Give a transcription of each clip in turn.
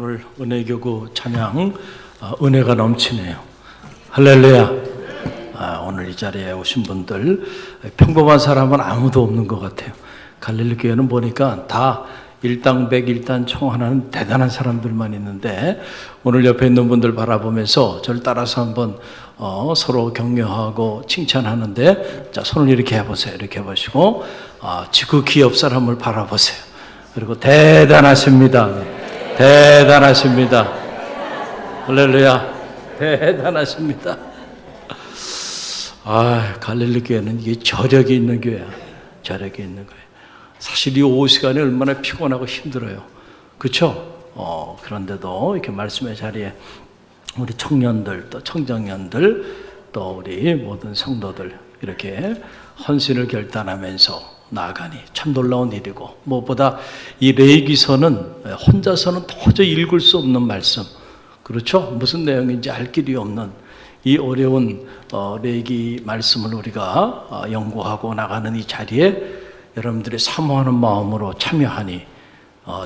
오늘 은혜교구 찬양 은혜가 넘치네요. 할렐루야. 오늘 이 자리에 오신 분들 평범한 사람은 아무도 없는 것 같아요. 갈릴리 교회는 보니까 다 일당백 일단총 하나는 대단한 사람들만 있는데, 오늘 옆에 있는 분들 바라보면서 저를 따라서 한번 서로 격려하고 칭찬하는데, 자, 손을 이렇게 해보세요. 이렇게 해보시고 지극히 옆 사람을 바라보세요. 그리고 대단하십니다. 대단하십니다. 할렐루야. 대단하십니다. 갈릴리 교회는 이게 저력이 있는 교회야. 저력이 있는 교회. 사실 이 오후 시간이 얼마나 피곤하고 힘들어요. 그렇죠? 그런데도 이렇게 말씀의 자리에 우리 청년들, 또 청정년들, 또 우리 모든 성도들 이렇게 헌신을 결단하면서 나아가니 참 놀라운 일이고, 무엇보다 이 레위기서는 혼자서는 도저히 읽을 수 없는 말씀, 그렇죠? 무슨 내용인지 알 길이 없는 이 어려운 레위기 말씀을 우리가 연구하고 나가는 이 자리에 여러분들이 사모하는 마음으로 참여하니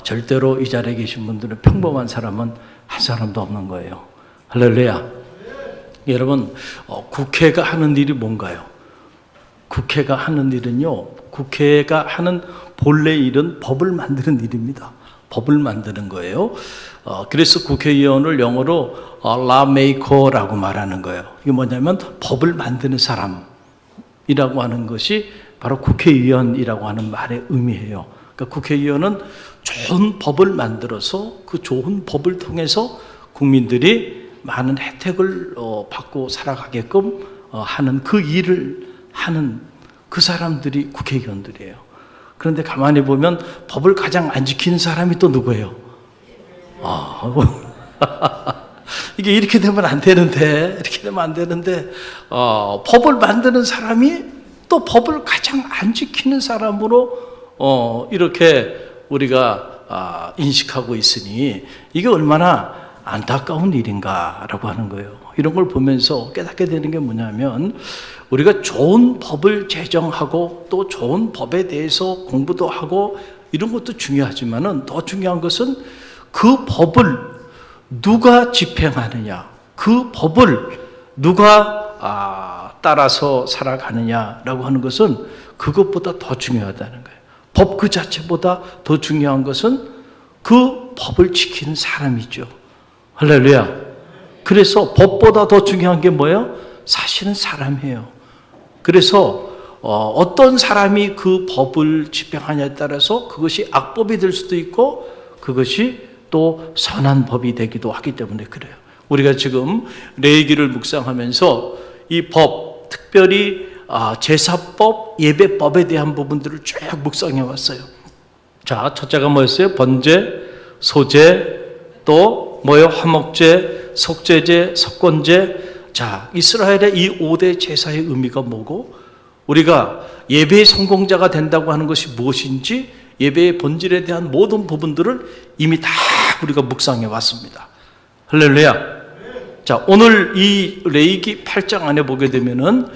절대로 이 자리에 계신 분들은 평범한 사람은 한 사람도 없는 거예요. 할렐루야. 여러분, 국회가 하는 일이 뭔가요? 국회가 하는 일은요, 국회가 하는 본래 일은 법을 만드는 일입니다. 법을 만드는 거예요. 그래서 국회의원을 영어로 lawmaker라고 말하는 거예요. 이게 뭐냐면 법을 만드는 사람이라고 하는 것이 바로 국회의원이라고 하는 말의 의미예요. 그러니까 국회의원은 좋은 법을 만들어서 그 좋은 법을 통해서 국민들이 많은 혜택을 받고 살아가게끔 하는 그 일을 하는 그 사람들이 국회의원들이에요. 그런데 가만히 보면 법을 가장 안 지키는 사람이 또 누구예요? 이게 이렇게 되면 안 되는데, 이렇게 되면 안 되는데, 법을 만드는 사람이 또 법을 가장 안 지키는 사람으로 이렇게 우리가 인식하고 있으니 이게 얼마나 안타까운 일인가라고 하는 거예요. 이런 걸 보면서 깨닫게 되는 게 뭐냐면, 우리가 좋은 법을 제정하고 또 좋은 법에 대해서 공부도 하고 이런 것도 중요하지만은 더 중요한 것은 그 법을 누가 집행하느냐, 그 법을 누가 따라서 살아가느냐라고 하는 것은 그것보다 더 중요하다는 거예요. 법 그 자체보다 더 중요한 것은 그 법을 지키는 사람이죠. 할렐루야. 그래서 법보다 더 중요한 게 뭐예요? 사실은 사람이에요. 그래서 어떤 사람이 그 법을 집행하냐에 따라서 그것이 악법이 될 수도 있고 그것이 또 선한 법이 되기도 하기 때문에 그래요. 우리가 지금 레위기를 묵상하면서 이 법, 특별히 제사법, 예배법에 대한 부분들을 쭉 묵상해 왔어요. 자, 첫째가 뭐였어요? 번제, 소제, 또 뭐요? 화목제, 속죄제, 석권제. 자, 이스라엘의 이 5대 제사의 의미가 뭐고, 우리가 예배의 성공자가 된다고 하는 것이 무엇인지, 예배의 본질에 대한 모든 부분들을 이미 다 우리가 묵상해 왔습니다. 할렐루야. 자, 오늘 이 레위기 8장 안에 보게 되면은,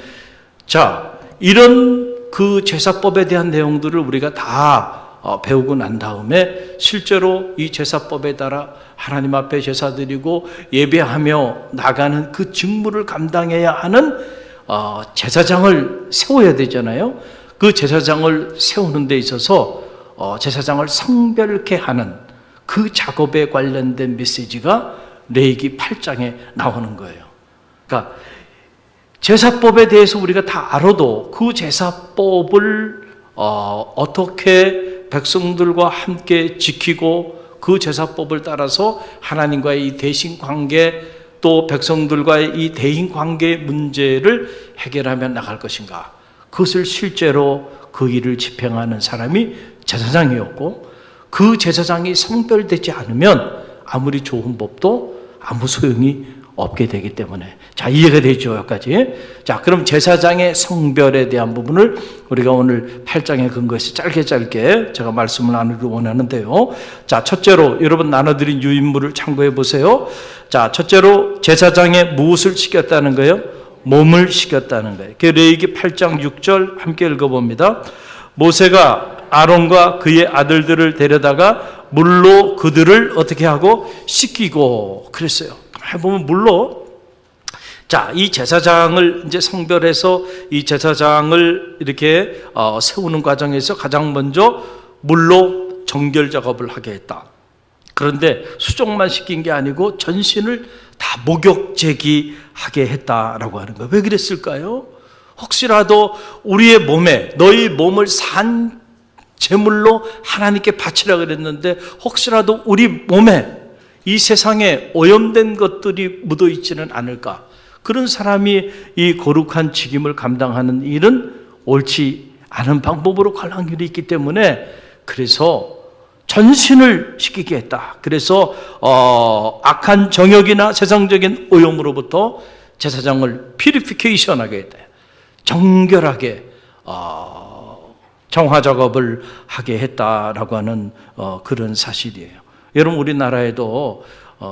자, 이런 그 제사법에 대한 내용들을 우리가 다 배우고 난 다음에 실제로 이 제사법에 따라 하나님 앞에 제사 드리고 예배하며 나가는 그 직무를 감당해야 하는 제사장을 세워야 되잖아요. 그 제사장을 세우는 데 있어서 제사장을 성별케 하는 그 작업에 관련된 메시지가 레위기 8장에 나오는 거예요. 그러니까 제사법에 대해서 우리가 다 알아도 그 제사법을 어떻게 백성들과 함께 지키고 그 제사법을 따라서 하나님과의 이 대신 관계, 또 백성들과의 이 대인 관계의 문제를 해결하며 나갈 것인가, 그것을 실제로 그 일을 집행하는 사람이 제사장이었고, 그 제사장이 성별되지 않으면 아무리 좋은 법도 아무 소용이 없게 되기 때문에. 자, 이해가 되죠, 여기까지. 자, 그럼 제사장의 성별에 대한 부분을 우리가 오늘 8장에 근거해서 짧게 제가 말씀을 나누기 원하는데요. 자, 첫째로 여러분 나눠드린 유인물을 참고해 보세요. 자, 첫째로 제사장에 무엇을 시켰다는 거예요? 몸을 시켰다는 거예요. 레위기 8장 6절 함께 읽어봅니다. 모세가 아론과 그의 아들들을 데려다가 물로 그들을 어떻게 하고 씻기고 그랬어요. 해보면 물로, 자, 이 제사장을 이제 성별해서 이 제사장을 이렇게 세우는 과정에서 가장 먼저 물로 정결 작업을 하게 했다. 그런데 수족만 시킨 게 아니고 전신을 다 목욕 제기하게 했다라고 하는 거예요. 왜 그랬을까요? 혹시라도 우리의 몸에, 너희 몸을 산 제물로 하나님께 바치라 그랬는데 혹시라도 우리 몸에 이 세상에 오염된 것들이 묻어 있지는 않을까? 그런 사람이 이 거룩한 직임을 감당하는 일은 옳지 않은 방법으로 갈 확률이 있기 때문에, 그래서 전신을 씻기게 했다. 그래서 악한 정욕이나 세상적인 오염으로부터 제사장을 퓨리피케이션하게 했다. 정결하게 정화 작업을 하게 했다라고 하는 그런 사실이에요. 여러분, 우리나라에도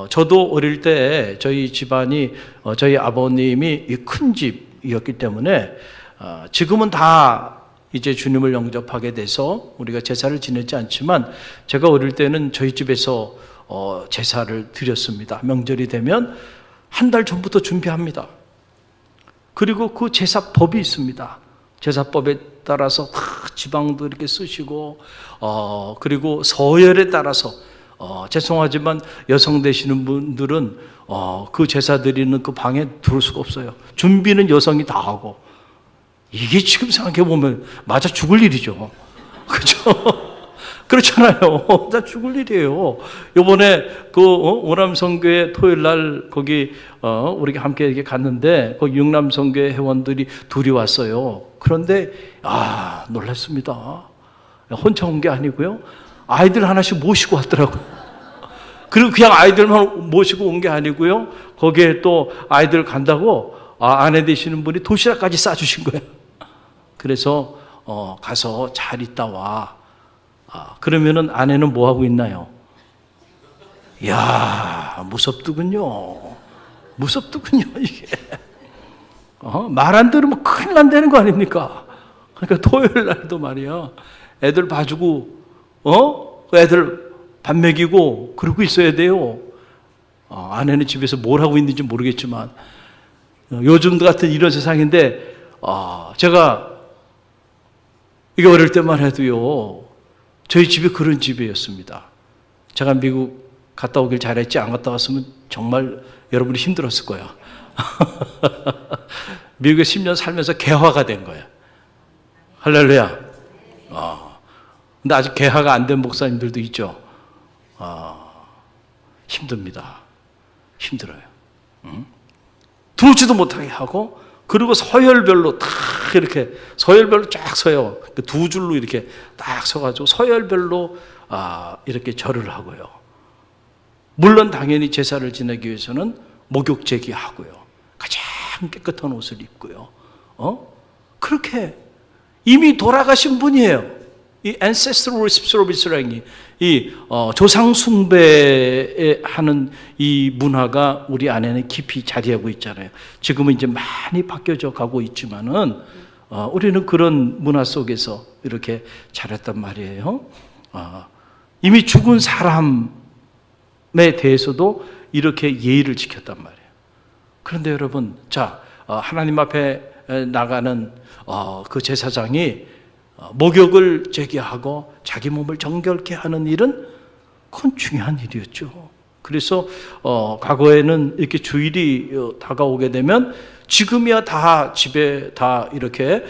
저도 어릴 때 저희 집안이 저희 아버님이 큰 집이었기 때문에 지금은 다 이제 주님을 영접하게 돼서 우리가 제사를 지내지 않지만, 제가 어릴 때는 저희 집에서 제사를 드렸습니다. 명절이 되면 한 달 전부터 준비합니다. 그리고 그 제사법이 있습니다. 제사법에 따라서 지방도 이렇게 쓰시고, 그리고 서열에 따라서, 죄송하지만 여성 되시는 분들은 그 제사 드리는 그 방에 들어올 수가 없어요. 준비는 여성이 다 하고. 이게 지금 생각해보면 맞아 죽을 일이죠. 그렇죠? 그렇잖아요. 다 죽을 일이에요. 요번에 그 오남성교회 토요일 날 거기 우리가 함께 이렇게 갔는데, 그 육남성교회 회원들이 둘이 왔어요. 그런데 놀랐습니다. 혼자 온 게 아니고요, 아이들 하나씩 모시고 왔더라고요. 그리고 그냥 아이들만 모시고 온 게 아니고요, 거기에 또 아이들 간다고 아내 되시는 분이 도시락까지 싸주신 거예요. 그래서 가서 잘 있다 와. 그러면은 아내는 뭐 하고 있나요? 이야, 무섭더군요. 무섭더군요, 이게. 말 안 들으면 큰일 난다는 거 아닙니까? 그러니까 토요일 날도 말이야, 애들 봐주고, 애들 밥 먹이고, 그러고 있어야 돼요. 아내는 집에서 뭘 하고 있는지 모르겠지만, 요즘 같은 이런 세상인데, 제가 이게 어릴 때만 해도요, 저희 집이 그런 집이었습니다. 제가 미국 갔다 오길 잘했지, 안 갔다 왔으면 정말 여러분이 힘들었을 거야. 미국에 10년 살면서 개화가 된 거야. 할렐루야. 근데 아직 개화가 안 된 목사님들도 있죠. 힘듭니다. 힘들어요. 들어오지도 못하게 하고, 그리고 서열별로 다 이렇게 서열별로 쫙 서요. 두 줄로 이렇게 딱 서가지고 서열별로 이렇게 절을 하고요. 물론 당연히 제사를 지내기 위해서는 목욕 제기하고요. 가장 깨끗한 옷을 입고요. 그렇게 이미 돌아가신 분이에요. 이 ancestral service라는 이 조상 숭배하는 이 문화가 우리 안에는 깊이 자리하고 있잖아요. 지금은 이제 많이 바뀌어져 가고 있지만은 우리는 그런 문화 속에서 이렇게 자랐단 말이에요. 이미 죽은 사람에 대해서도 이렇게 예의를 지켰단 말이에요. 그런데 여러분, 자, 하나님 앞에 나가는 그 제사장이 목욕을 제기하고 자기 몸을 정결케 하는 일은 그건 중요한 일이었죠. 그래서 과거에는 이렇게 주일이 다가오게 되면, 지금이야 다 집에 다 이렇게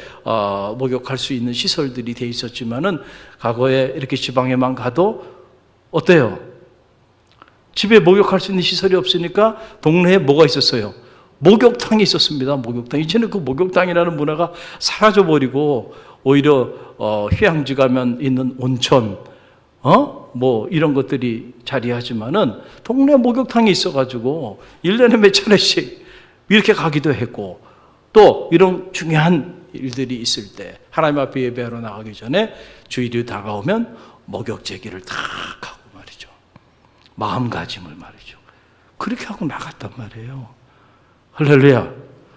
목욕할 수 있는 시설들이 돼 있었지만은, 과거에 이렇게 지방에만 가도 어때요? 집에 목욕할 수 있는 시설이 없으니까 동네에 뭐가 있었어요? 목욕탕이 있었습니다. 목욕탕. 이제는 그 목욕탕이라는 문화가 사라져버리고, 오히려 휴양지 가면 있는 온천, 뭐 이런 것들이 자리하지만은 동네 목욕탕이 있어가지고 1년에 몇 차례씩 이렇게 가기도 했고, 또 이런 중요한 일들이 있을 때 하나님 앞에 예배하러 나가기 전에 주일이 다가오면 목욕 제기를 탁 하고 말이죠. 마음가짐을 말이죠. 그렇게 하고 나갔단 말이에요. 할렐루야.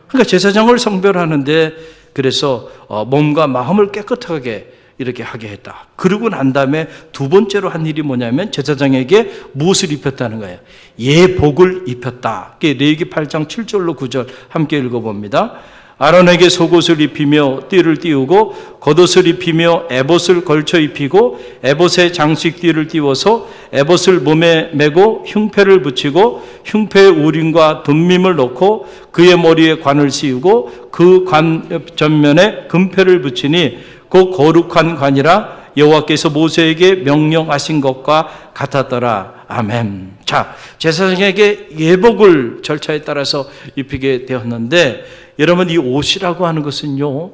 그러니까 제사장을 성별하는데, 그래서 몸과 마음을 깨끗하게 이렇게 하게 했다. 그러고 난 다음에 두 번째로 한 일이 뭐냐면 제사장에게 무엇을 입혔다는 거예요? 예복을 입혔다. 레위기 8장 7절로 9절 함께 읽어봅니다. 아론에게 속옷을 입히며 띠를 띄우고 겉옷을 입히며 에봇을 걸쳐 입히고 에봇에 장식띠를 띄워서 에봇을 몸에 메고 흉패를 붙이고 흉패에 우림과 둠밈을 넣고 그의 머리에 관을 씌우고 그 관 전면에 금패를 붙이니 그 거룩한 관이라 여호와께서 모세에게 명령하신 것과 같았더라. 아멘. 자, 제사장에게 예복을 절차에 따라서 입히게 되었는데 여러분, 이 옷이라고 하는 것은요,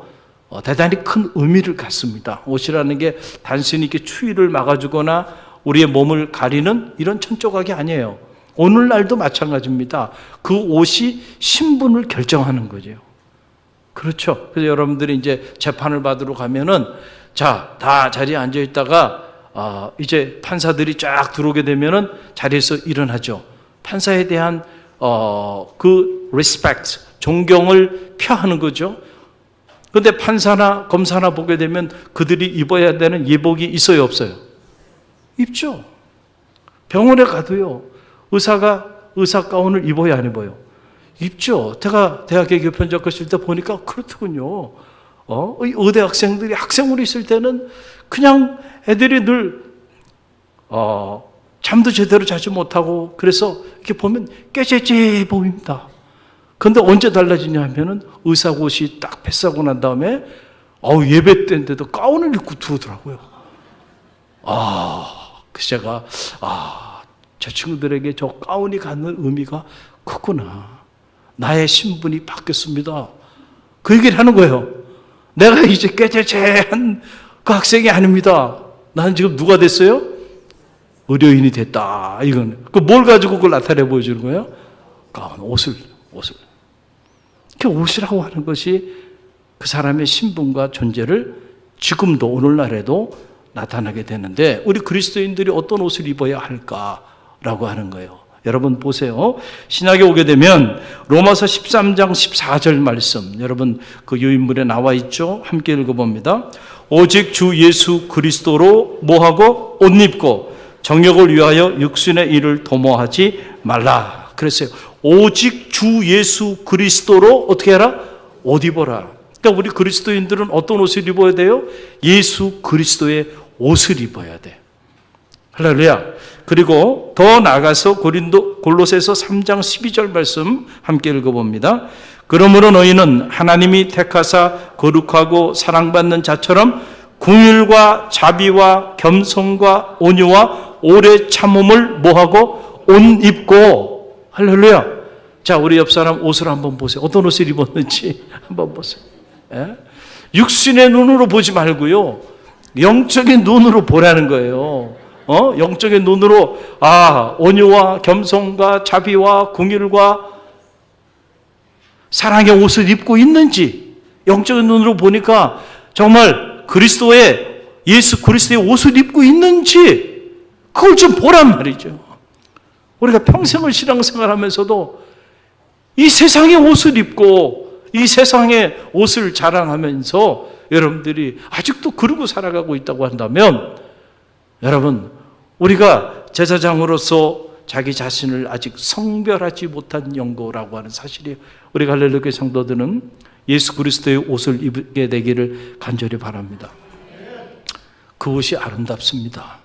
대단히 큰 의미를 갖습니다. 옷이라는 게 단순히 이렇게 추위를 막아주거나 우리의 몸을 가리는 이런 천조각이 아니에요. 오늘날도 마찬가지입니다. 그 옷이 신분을 결정하는 거죠. 그렇죠. 그래서 여러분들이 이제 재판을 받으러 가면은 자, 다 자리에 앉아 있다가 이제 판사들이 쫙 들어오게 되면은 자리에서 일어나죠. 판사에 대한 그 respect, 존경을 표하는 거죠. 그런데 판사나 검사나 보게 되면 그들이 입어야 되는 예복이 있어요, 없어요? 입죠. 병원에 가도요, 의사가 의사 가운을 입어야 안 입어요? 입죠. 제가 대학에 교편적 했을 때 보니까 그렇더군요. 의대 학생들이 학생으로 있을 때는 그냥 애들이 늘 잠도 제대로 자지 못하고 그래서 이렇게 보면 깨재재 보입니다. 그런데 언제 달라지냐 하면은 의사 옷이 딱 패싸고 난 다음에 예배 때인데도 가운을 입고 들어오더라고요. 그래서 제가 저 친구들에게 저 가운이 갖는 의미가 크구나. 나의 신분이 바뀌었습니다. 그 얘기를 하는 거예요. 내가 이제 깨재재한 그 학생이 아닙니다. 나는 지금 누가 됐어요? 의료인이 됐다. 이건 뭘 가지고 그걸 나타내 보여주는 거예요? 가운, 옷을. 그 옷이라고 하는 것이 그 사람의 신분과 존재를 지금도 오늘날에도 나타나게 되는데 우리 그리스도인들이 어떤 옷을 입어야 할까라고 하는 거예요. 여러분 보세요. 신약에 오게 되면 로마서 13장 14절 말씀, 여러분 그 유인물에 나와 있죠. 함께 읽어봅니다. 오직 주 예수 그리스도로 뭐하고 옷 입고 정욕을 위하여 육신의 일을 도모하지 말라. 그랬어요. 오직 주 예수 그리스도로 어떻게 해라? 옷 입어라. 그러니까 우리 그리스도인들은 어떤 옷을 입어야 돼요? 예수 그리스도의 옷을 입어야 돼. 할렐루야. 그리고 더 나아가서 골로새서 3장 12절 말씀 함께 읽어봅니다. 그러므로 너희는 하나님이 택하사 거룩하고 사랑받는 자처럼 긍휼과 자비와 겸손과 온유와 오래 참음을 뭐하고 옷 입고. 할렐루야. 자, 우리 옆 사람 옷을 한번 보세요. 어떤 옷을 입었는지 한번 보세요. 예? 육신의 눈으로 보지 말고요, 영적인 눈으로 보라는 거예요. 영적인 눈으로 온유와 겸손과 자비와 긍휼과 사랑의 옷을 입고 있는지 영적인 눈으로 보니까 정말 예수 그리스도의 옷을 입고 있는지 그걸 좀 보란 말이죠. 우리가 평생을 신앙생활하면서도 이 세상의 옷을 입고 이 세상의 옷을 자랑하면서 여러분들이 아직도 그러고 살아가고 있다고 한다면, 여러분, 우리가 제사장으로서 자기 자신을 아직 성별하지 못한 영고라고 하는 사실이, 우리 갈릴리교회 성도들은 예수 그리스도의 옷을 입게 되기를 간절히 바랍니다. 그 옷이 아름답습니다.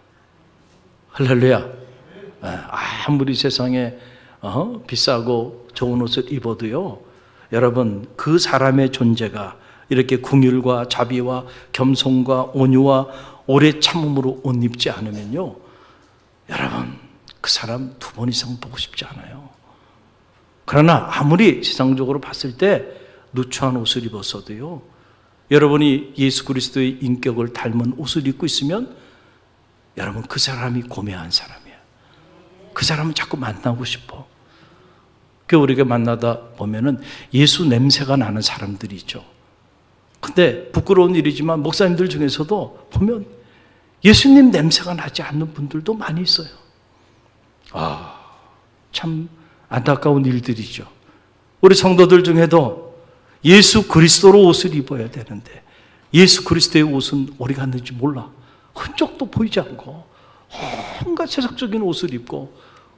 할렐루야. 아무리 세상에 비싸고 좋은 옷을 입어도요, 여러분, 그 사람의 존재가 이렇게 긍휼과 자비와 겸손과 온유와 오래 참음으로 옷 입지 않으면요, 여러분, 그 사람 2번 이상 보고 싶지 않아요. 그러나 아무리 세상적으로 봤을 때 누추한 옷을 입었어도요, 여러분이 예수 그리스도의 인격을 닮은 옷을 입고 있으면 여러분, 그 사람이 고매한 사람이야. 그 사람은 자꾸 만나고 싶어. 그 우리가 만나다 보면은 예수 냄새가 나는 사람들이 있죠. 근데 부끄러운 일이지만 목사님들 중에서도 보면 예수님 냄새가 나지 않는 분들도 많이 있어요. 참 안타까운 일들이죠. 우리 성도들 중에도 예수 그리스도로 옷을 입어야 되는데 예수 그리스도의 옷은 어디 갔는지 몰라. 흔적도 보이지 않고 온갖 세상적인 옷을 입고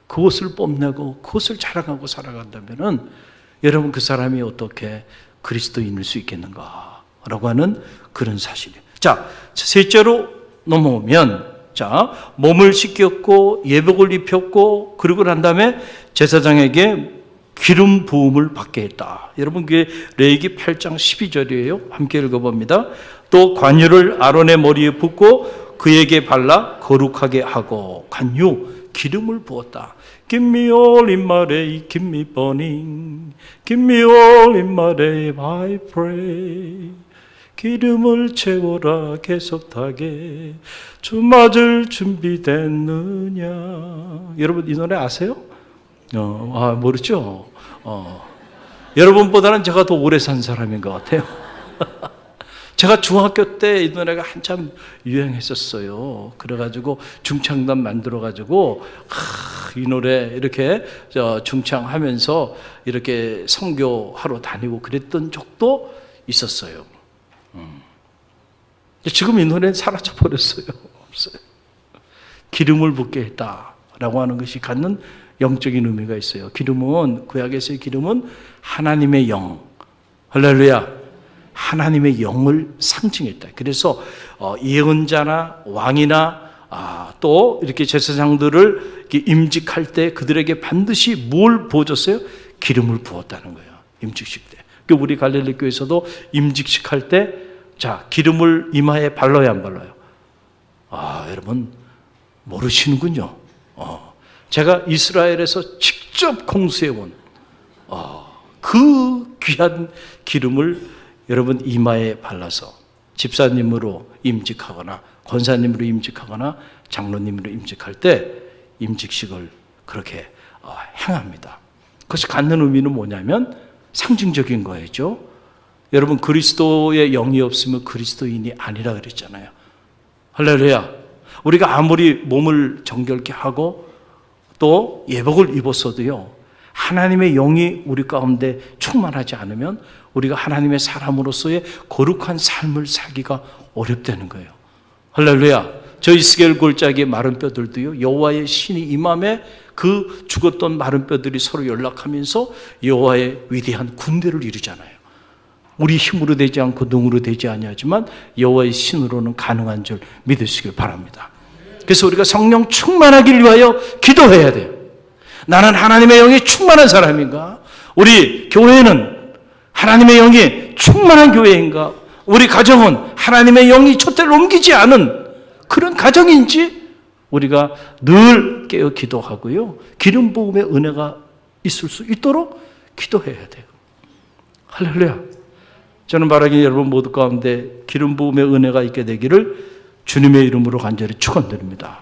그 옷을 뽐내고 그 옷을 자랑하고 살아간다면은 여러분 그 사람이 어떻게 그리스도인일 수 있겠는가라고 하는 그런 사실이에요. 자, 셋째로 넘어오면 자, 몸을 씻겼고 예복을 입혔고 그러고 난 다음에 제사장에게 기름 부음을 받게 했다. 여러분 그게 레위기 8장 12절이에요. 함께 읽어봅니다. 또 관유를 아론의 머리에 붓고 그에게 발라 거룩하게 하고 관유 기름을 부었다. Give me all in my day, keep me burning. Give me all in my day, I pray. 기름을 채워라 계속 타게 주 맞을 준비됐느냐. 여러분 이 노래 아세요? 모르죠? 여러분보다는 제가 더 오래 산 사람인 것 같아요. 제가 중학교 때 이 노래가 한참 유행했었어요. 그래가지고 중창단 만들어가지고 이 노래 이렇게 중창하면서 이렇게 선교하러 다니고 그랬던 적도 있었어요. 지금 이 노래는 사라져 버렸어요. 없어요. 기름을 붓게 했다라고 하는 것이 갖는 영적인 의미가 있어요. 기름은 구약에서의 기름은 하나님의 영, 할렐루야, 하나님의 영을 상징했다. 그래서 예언자나 왕이나 또 이렇게 제사장들을 이렇게 임직할 때 그들에게 반드시 뭘 부어줬어요? 기름을 부었다는 거예요. 임직식 때. 우리 갈릴리 교회에서도 임직식 할 때 자, 기름을 이마에 발라야 안 발라요? 여러분 모르시는군요. 제가 이스라엘에서 직접 공수해온 그 귀한 기름을 여러분 이마에 발라서 집사님으로 임직하거나 권사님으로 임직하거나 장로님으로 임직할 때 임직식을 그렇게 행합니다. 그것이 갖는 의미는 뭐냐면 상징적인 거죠. 여러분 그리스도의 영이 없으면 그리스도인이 아니라 그랬잖아요. 할렐루야. 우리가 아무리 몸을 정결케 하고 또 예복을 입었어도요, 하나님의 영이 우리 가운데 충만하지 않으면 우리가 하나님의 사람으로서의 거룩한 삶을 살기가 어렵다는 거예요. 할렐루야. 저 이스겔 골짜기의 마른 뼈들도요, 여호와의 신이 임함에 그 죽었던 마른 뼈들이 서로 연락하면서 여호와의 위대한 군대를 이루잖아요. 우리 힘으로 되지 않고 능으로 되지 아니하지만 여호와의 신으로는 가능한 줄 믿으시길 바랍니다. 그래서 우리가 성령 충만하기를 위하여 기도해야 돼요. 나는 하나님의 영이 충만한 사람인가? 우리 교회는 하나님의 영이 충만한 교회인가? 우리 가정은 하나님의 영이 촛대를 옮기지 않은 그런 가정인지 우리가 늘 깨어 기도하고요, 기름 부음의 은혜가 있을 수 있도록 기도해야 돼요. 할렐루야. 저는 바라기 여러분 모두 가운데 기름 부음의 은혜가 있게 되기를 주님의 이름으로 간절히 축원드립니다.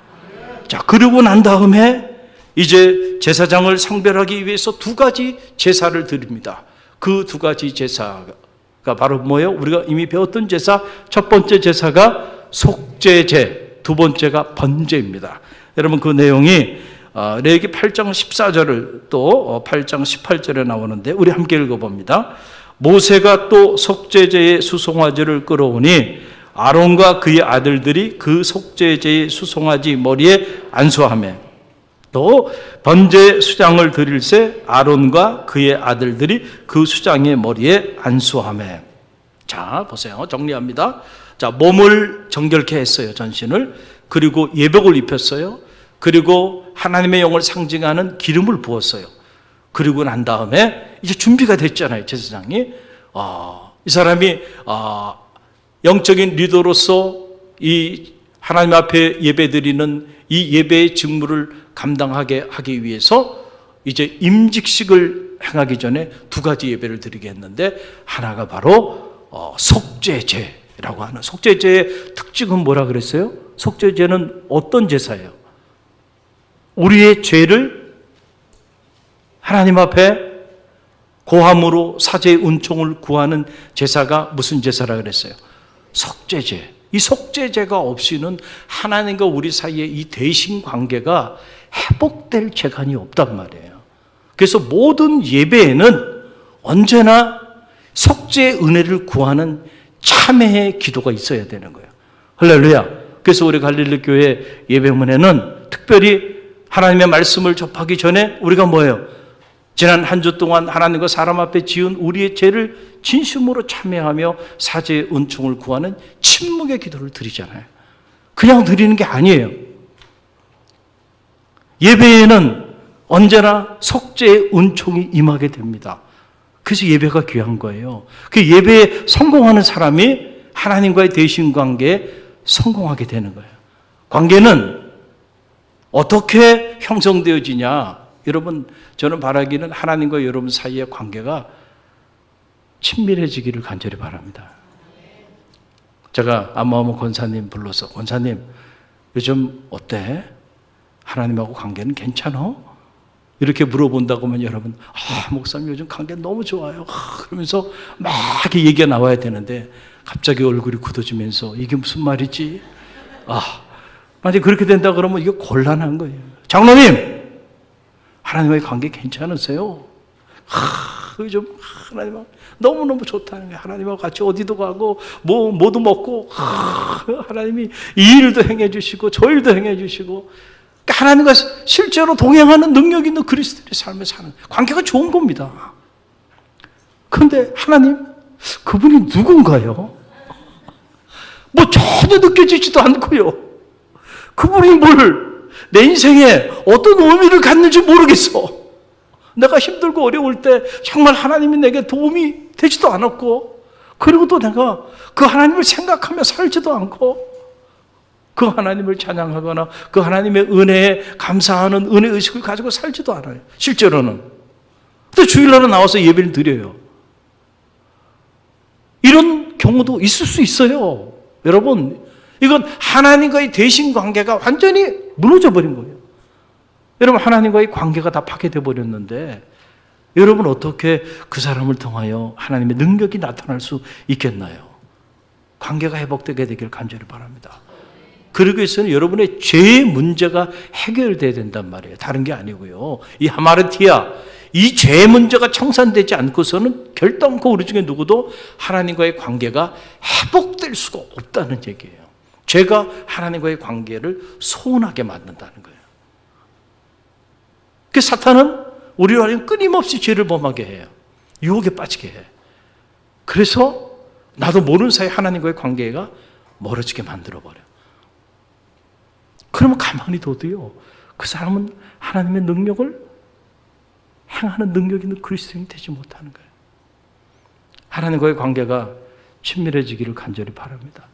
자, 그러고 난 다음에 이제 제사장을 상별하기 위해서 두 가지 제사를 드립니다. 그 두 가지 제사가 바로 뭐예요? 우리가 이미 배웠던 제사, 첫 번째 제사가 속죄제, 두 번째가 번제입니다. 여러분 그 내용이 레위기 8장 14절을 또 8장 18절에 나오는데 우리 함께 읽어봅니다. 모세가 또 속죄제의 수송아지를 끌어오니 아론과 그의 아들들이 그 속죄제의 수송아지 머리에 안수하며 또 번제 수장을 드릴새 아론과 그의 아들들이 그 수장의 머리에 안수하며. 자, 보세요. 정리합니다. 자, 몸을 정결케 했어요. 전신을. 그리고 예복을 입혔어요. 그리고 하나님의 영을 상징하는 기름을 부었어요. 그리고 난 다음에 이제 준비가 됐잖아요. 제사장이. 이 사람이 영적인 리더로서 이 하나님 앞에 예배드리는 이 예배의 직무를 감당하게 하기 위해서 이제 임직식을 행하기 전에 두 가지 예배를 드리게 했는데 하나가 바로 속죄제라고 하는, 속죄제의 특징은 뭐라 그랬어요? 속죄제는 어떤 제사예요? 우리의 죄를 하나님 앞에 고함으로 사죄의 은총을 구하는 제사가 무슨 제사라 그랬어요? 속죄제. 이 속죄제가 없이는 하나님과 우리 사이의 이 대신 관계가 회복될 재간이 없단 말이에요. 그래서 모든 예배에는 언제나 속죄의 은혜를 구하는 참회의 기도가 있어야 되는 거예요. 할렐루야. 그래서 우리 갈릴리 교회 예배문에는 특별히 하나님의 말씀을 접하기 전에 우리가 뭐예요? 지난 한 주 동안 하나님과 사람 앞에 지은 우리의 죄를 진심으로 참회하며 사죄의 은총을 구하는 침묵의 기도를 드리잖아요. 그냥 드리는 게 아니에요. 예배에는 언제나 속죄의 은총이 임하게 됩니다. 그래서 예배가 귀한 거예요. 그 예배에 성공하는 사람이 하나님과의 대신 관계에 성공하게 되는 거예요. 관계는 어떻게 형성되어지냐? 여러분, 저는 바라기는 하나님과 여러분 사이의 관계가 친밀해지기를 간절히 바랍니다. 제가 안마음 권사님 불러서, 권사님 요즘 어때? 하나님하고 관계는 괜찮아? 이렇게 물어본다고 하면 여러분, 목사님 요즘 관계 너무 좋아요. 그러면서 막 이렇게 얘기가 나와야 되는데 갑자기 얼굴이 굳어지면서 이게 무슨 말이지? 만약에 그렇게 된다 그러면 이게 곤란한 거예요. 장로님, 하나님과의 관계 괜찮으세요? 요즘 하나님하고 너무너무 좋다는 거예요. 하나님하고 같이 어디도 가고 뭐도 먹고 하나님이 이 일도 행해 주시고 저 일도 행해 주시고 하나님과 실제로 동행하는 능력 있는 그리스도의 삶을 사는 관계가 좋은 겁니다. 그런데 하나님, 그분이 누군가요? 전혀 느껴지지도 않고요. 그분이 내 인생에 어떤 의미를 갖는지 모르겠어. 내가 힘들고 어려울 때 정말 하나님이 내게 도움이 되지도 않았고, 그리고 또 내가 그 하나님을 생각하며 살지도 않고, 그 하나님을 찬양하거나 그 하나님의 은혜에 감사하는 은혜의식을 가지고 살지도 않아요. 실제로는. 또 주일날은 나와서 예배를 드려요. 이런 경우도 있을 수 있어요. 여러분, 이건 하나님과의 대신 관계가 완전히 무너져 버린 거예요. 여러분, 하나님과의 관계가 다 파괴되어 버렸는데 여러분 어떻게 그 사람을 통하여 하나님의 능력이 나타날 수 있겠나요? 관계가 회복되게 되길 간절히 바랍니다. 그러기 위해서는 여러분의 죄의 문제가 해결돼야 된단 말이에요. 다른 게 아니고요. 이 하마르티아, 이 죄의 문제가 청산되지 않고서는 결단코 우리 중에 누구도 하나님과의 관계가 회복될 수가 없다는 얘기예요. 죄가 하나님과의 관계를 소원하게 만든다는 거예요. 그 사탄은 우리로 하여금 끊임없이 죄를 범하게 해요. 유혹에 빠지게 해. 그래서 나도 모르는 사이에 하나님과의 관계가 멀어지게 만들어버려. 그러면 가만히 둬도요, 그 사람은 하나님의 능력을 행하는 능력 있는 그리스도인이 되지 못하는 거예요. 하나님과의 관계가 친밀해지기를 간절히 바랍니다.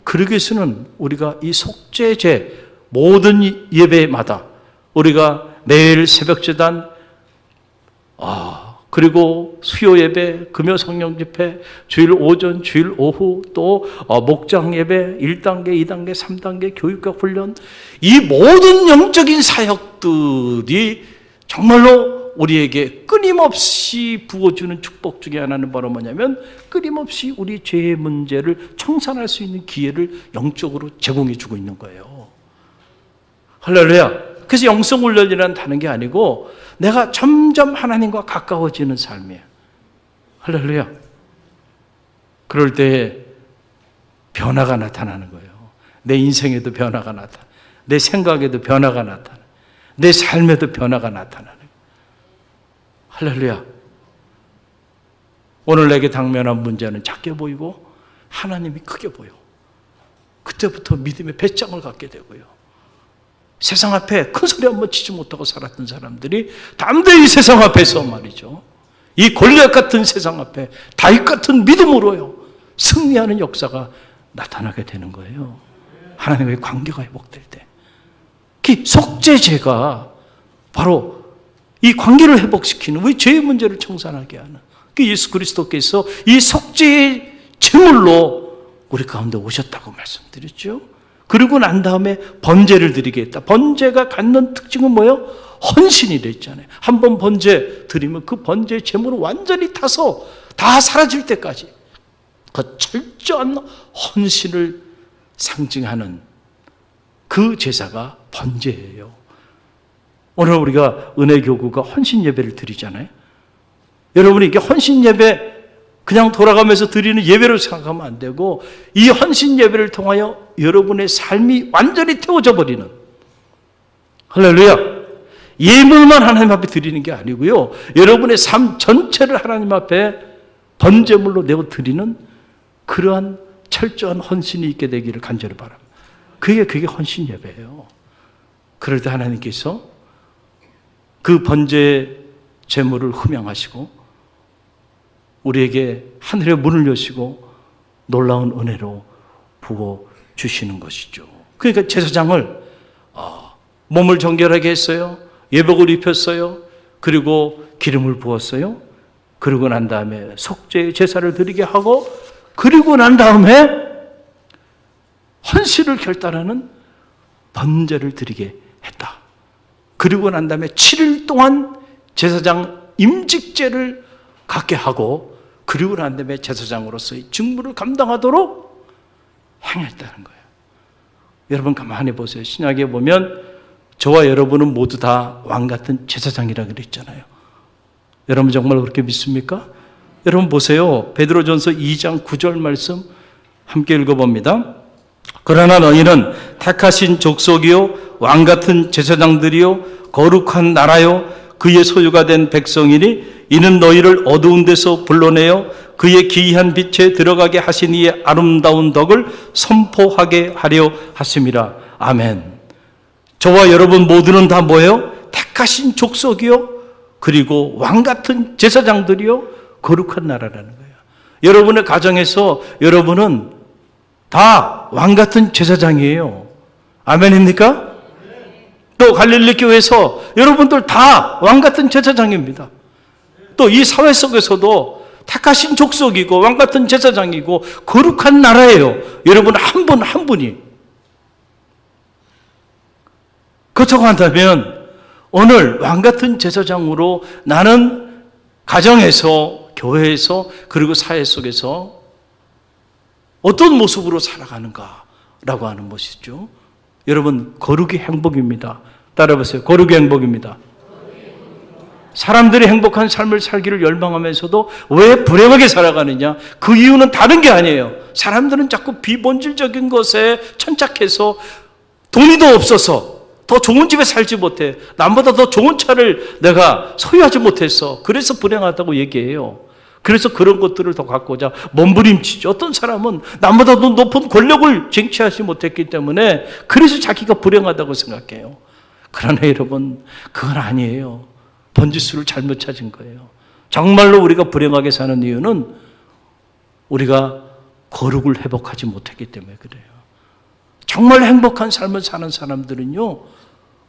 그러기 위해서는 우리가 이 속죄제 모든 예배마다 우리가 매일 새벽제단, 그리고 수요 예배, 금요 성령 집회, 주일 오전, 주일 오후, 또 목장 예배, 1단계, 2단계, 3단계 교육과 훈련, 이 모든 영적인 사역들이 정말로 우리에게 끊임없이 부어주는 축복 중에 하나는 바로 뭐냐면 끊임없이 우리 죄의 문제를 청산할 수 있는 기회를 영적으로 제공해 주고 있는 거예요. 할렐루야. 그래서 영성훈련이라는 다른 게 아니고 내가 점점 하나님과 가까워지는 삶이에요. 할렐루야. 그럴 때 변화가 나타나는 거예요. 내 인생에도 변화가 나타나, 내 생각에도 변화가 나타나, 내 삶에도 변화가 나타나는 거예요. 할렐루야. 오늘 내게 당면한 문제는 작게 보이고 하나님이 크게 보여. 그때부터 믿음의 배짱을 갖게 되고요. 세상 앞에 큰 소리 한번 치지 못하고 살았던 사람들이 담대히 세상 앞에서 말이죠, 이 골리앗 같은 세상 앞에 다윗 같은 믿음으로요 승리하는 역사가 나타나게 되는 거예요. 하나님과의 관계가 회복될 때. 그 속죄제가 바로 이 관계를 회복시키는, 우리 죄의 문제를 청산하게 하는, 그 예수 그리스도께서 이 속죄의 제물로 우리 가운데 오셨다고 말씀드렸죠. 그리고 난 다음에 번제를 드리겠다. 번제가 갖는 특징은 뭐예요? 헌신이라 했잖아요. 한 번 번제 드리면 그 번제의 제물을 완전히 타서 다 사라질 때까지 그 철저한 헌신을 상징하는 그 제사가 번제예요. 오늘 우리가 은혜교구가 헌신 예배를 드리잖아요. 여러분이 이게 헌신 예배 그냥 돌아가면서 드리는 예배로 생각하면 안 되고 이 헌신 예배를 통하여 여러분의 삶이 완전히 태워져 버리는, 할렐루야, 예물만 하나님 앞에 드리는 게 아니고요, 여러분의 삶 전체를 하나님 앞에 번제물로 내어 드리는 그러한 철저한 헌신이 있게 되기를 간절히 바랍니다. 그게 헌신 예배예요. 그럴 때 하나님께서 그 번제 제물을 흠양하시고 우리에게 하늘의 문을 여시고 놀라운 은혜로 부어 주시는 것이죠. 그러니까 제사장을 몸을 정결하게 했어요. 예복을 입혔어요. 그리고 기름을 부었어요. 그리고 난 다음에 속죄의 제사를 드리게 하고, 그리고 난 다음에 헌신을 결단하는 번제를 드리게 했다. 그리고 난 다음에 7일 동안 제사장 임직제를 갖게 하고, 그리고 난 다음에 제사장으로서의 직무를 감당하도록 행했다는 거예요. 여러분 가만히 보세요. 신약에 보면 저와 여러분은 모두 다 왕같은 제사장이라고 그랬잖아요. 여러분 정말 그렇게 믿습니까? 여러분 보세요. 베드로전서 2장 9절 말씀 함께 읽어봅니다. 그러나 너희는 택하신 족속이요 왕같은 제사장들이요 거룩한 나라요 그의 소유가 된 백성이니 이는 너희를 어두운 데서 불러내어 그의 기이한 빛에 들어가게 하신 이의 아름다운 덕을 선포하게 하려 하심이라. 아멘. 저와 여러분 모두는 다 뭐예요? 택하신 족속이요 그리고 왕같은 제사장들이요 거룩한 나라라는 거예요. 여러분의 가정에서 여러분은 다 왕같은 제사장이에요. 아멘입니까? 또 갈릴리 교회에서 여러분들 다 왕같은 제사장입니다. 또 이 사회 속에서도 택하신 족속이고 왕같은 제사장이고 거룩한 나라예요. 여러분 한 분 한 분이. 그렇다고 한다면 오늘 왕같은 제사장으로 나는 가정에서, 교회에서, 그리고 사회 속에서 어떤 모습으로 살아가는가라고 하는 것이죠. 여러분 거룩이 행복입니다. 따라해보세요. 거룩이 행복입니다. 사람들이 행복한 삶을 살기를 열망하면서도 왜 불행하게 살아가느냐? 그 이유는 다른 게 아니에요. 사람들은 자꾸 비본질적인 것에 천착해서 돈이도 없어서 더 좋은 집에 살지 못해, 남보다 더 좋은 차를 내가 소유하지 못했어, 그래서 불행하다고 얘기해요. 그래서 그런 것들을 더 갖고자 몸부림치죠. 어떤 사람은 남보다 더 높은 권력을 쟁취하지 못했기 때문에 그래서 자기가 불행하다고 생각해요. 그러나 여러분 그건 아니에요. 번지수를 잘못 찾은 거예요. 정말로 우리가 불행하게 사는 이유는 우리가 거룩을 회복하지 못했기 때문에 그래요. 정말 행복한 삶을 사는 사람들은요,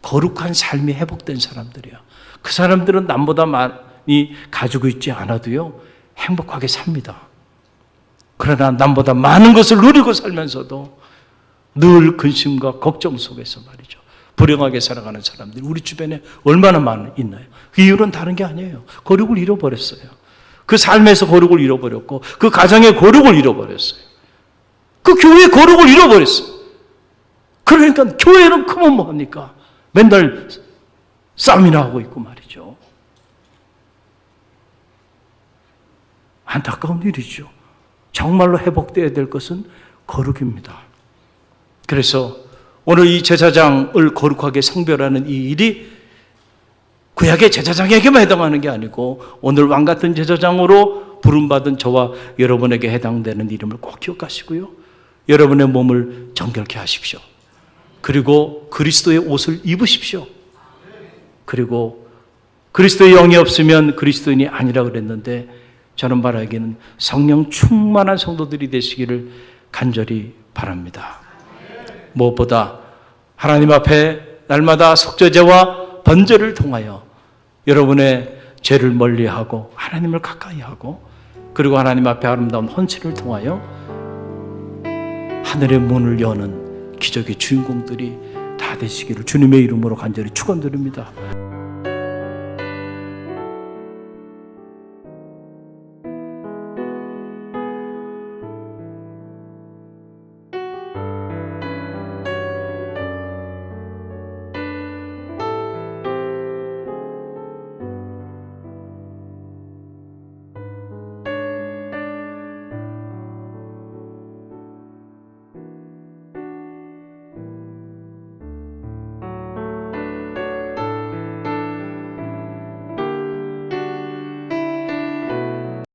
거룩한 삶이 회복된 사람들이에요. 그 사람들은 남보다 많이 가지고 있지 않아도요 행복하게 삽니다. 그러나 남보다 많은 것을 누리고 살면서도 늘 근심과 걱정 속에서 말이죠, 불행하게 살아가는 사람들이 우리 주변에 얼마나 있나요? 그 이유는 다른 게 아니에요. 거룩을 잃어버렸어요. 그 삶에서 거룩을 잃어버렸고 그 가정의 거룩을 잃어버렸어요. 그 교회의 거룩을 잃어버렸어요. 그러니까 교회는 크면 뭐합니까? 맨날 싸움이나 하고 있고 말이죠. 안타까운 일이죠. 정말로 회복되어야 될 것은 거룩입니다. 그래서 오늘 이 제사장을 거룩하게 성별하는 이 일이 구약의 제사장에게만 해당하는 게 아니고 오늘 왕같은 제사장으로 부름받은 저와 여러분에게 해당되는 이름을 꼭 기억하시고요, 여러분의 몸을 정결케 하십시오. 그리고 그리스도의 옷을 입으십시오. 그리고 그리스도의 영이 없으면 그리스도인이 아니라 그랬는데 저는 말하기는 성령 충만한 성도들이 되시기를 간절히 바랍니다. 무엇보다 하나님 앞에 날마다 속죄제와 번제를 통하여 여러분의 죄를 멀리하고 하나님을 가까이하고 그리고 하나님 앞에 아름다운 헌신을 통하여 하늘의 문을 여는 기적의 주인공들이 다 되시기를 주님의 이름으로 간절히 축원드립니다.